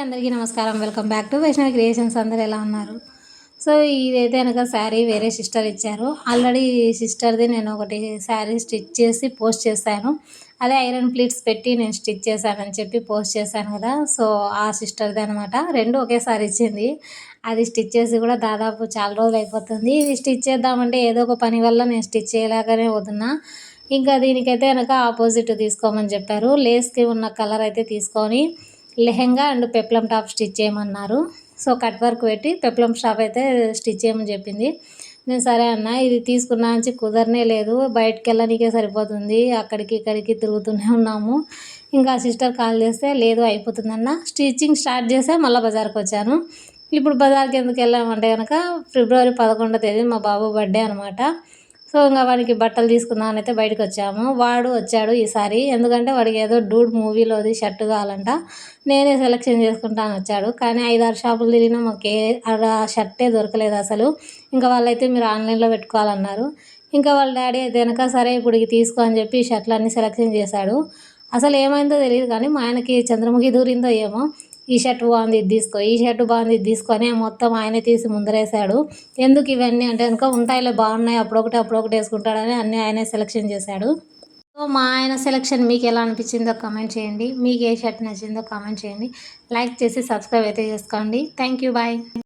అందరికీ నమస్కారం. Welcome back to Vaishnavi creations. అందరూ ఎలా ఉన్నారు? సో ఇదైతే కనుక శారీ వేరే సిస్టర్ ఇచ్చారు. ఆల్రెడీ సిస్టర్ది నేను ఒకటి శారీ స్టిచ్ చేసి పోస్ట్ చేశాను. అదే ఐరన్ ప్లీట్స్ పెట్టి నేను స్టిచ్ చేశానని చెప్పి పోస్ట్ చేశాను కదా. సో ఆ సిస్టర్ది అనమాట. రెండు ఒకేసారి ఇచ్చింది. అది స్టిచ్ చేసి కూడా దాదాపు చాలా రోజులు అయిపోతుంది. ఇది స్టిచ్ చేద్దామంటే ఏదో ఒక పని వల్ల నేను స్టిచ్ చేయలేకనే పోతున్నా. ఇంకా దీనికైతే కనుక ఆపోజిట్ తీసుకోమని చెప్పారు. లేస్కి ఉన్న కలర్ అయితే తీసుకొని lehenga and peplum top stitch చేయమన్నారు. సో కట్ వర్క్ పెట్టి పెప్లం టాప్ అయితే స్టిచ్ చేయమని చెప్పింది. నేను సరే అన్న, ఇది తీసుకున్నా నుంచి కుదరనే లేదు, బయటికి వెళ్ళడానికే సరిపోతుంది, అక్కడికి ఇక్కడికి తిరుగుతూనే ఉన్నాము. ఇంకా సిస్టర్ కాల్ చేస్తే లేదు అయిపోతుందన్న, స్టిచ్చింగ్ స్టార్ట్ చేస్తే మళ్ళీ బజార్కి వచ్చాను. ఇప్పుడు బజార్కి ఎందుకు వెళ్ళామంటే కనుక ఫిబ్రవరి 11వ తేదీ మా బాబు బర్త్డే అనమాట. సో ఇంకా వాడికి బట్టలు తీసుకుందామని అయితే బయటకు వచ్చాము. వాడు వచ్చాడు ఈసారి, ఎందుకంటే వాడికి ఏదో డూడ్ మూవీలోది షర్ట్ కావాలంట. నేనే సెలెక్షన్ చేసుకుంటాను వచ్చాడు. కానీ 5-6 షాపులు తిరిగినా మాకు ఆ షర్టే దొరకలేదు అసలు. ఇంకా వాళ్ళైతే మీరు ఆన్లైన్లో పెట్టుకోవాలన్నారు. ఇంకా వాళ్ళ డాడీ అయితే కనుక సరే ఇప్పుడు తీసుకో అని చెప్పి షర్ట్లు అన్నీ సెలెక్షన్ చేశాడు. అసలు ఏమైందో తెలియదు కానీ మా ఆయనకి చంద్రముఖి దూరిందో ఏమో, ఈ షర్ట్ బాగుంది ఇది తీసుకో, ఈ షర్ట్ బాగుంది ఇది తీసుకొని మొత్తం ఆయనే తీసి ముందరేసాడు. ఎందుకు ఇవన్నీ అంటే కనుక ఉంటాయిలే బాగున్నాయి, అప్పుడొకటి వేసుకుంటాడని అన్నీ ఆయనే సెలెక్షన్ చేశాడు. సో మా ఆయన సెలెక్షన్ మీకు ఎలా అనిపించిందో కామెంట్ చేయండి. మీకు ఏ షర్ట్ నచ్చిందో కామెంట్ చేయండి. లైక్ చేసి సబ్స్క్రైబ్ అయితే చేసుకోండి. Thank you, bye.